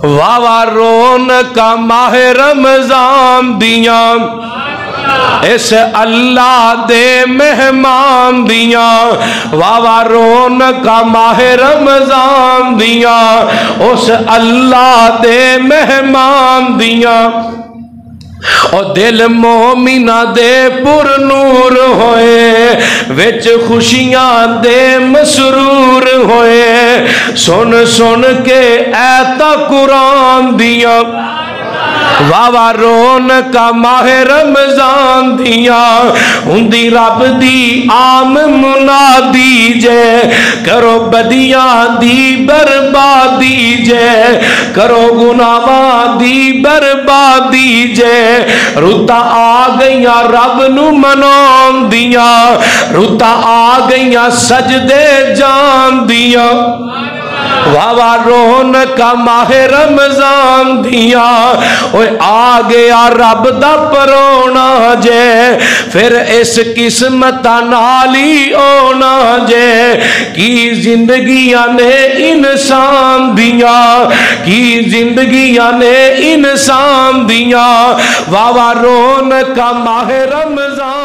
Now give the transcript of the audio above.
واوا رونقاں ماہ رمضان دیاں اس اللہ دے مہمان دیاں واوا رونقاں ماہ رمضان دیاں اس اللہ دے مہمان دیاں او دل مومنہ دے پر نور ہوئے وچ خوشیاں دے مسرور ہوئے سن سن کے ایتا قرآن دیاں واوا رونقاں ماہ رمضان دیاں ہندی رب دی عام منادی جے کرو بدیاں دی بربادی جے کرو گناہاں دی بربادی جے رتا آ گئیاں رب نو منان دیاں رتا آ گئیاں سجدے جان دیاں واوا رونقاں ماہ رمضان دیاں اوے آ گیا رب دا پرونا جے پھر اس قسمت نالی اونا جے کی زندگیاں نے انسان دیاں کی زندگیاں نے انسان دیاں واوا رونقاں ماہ رمضان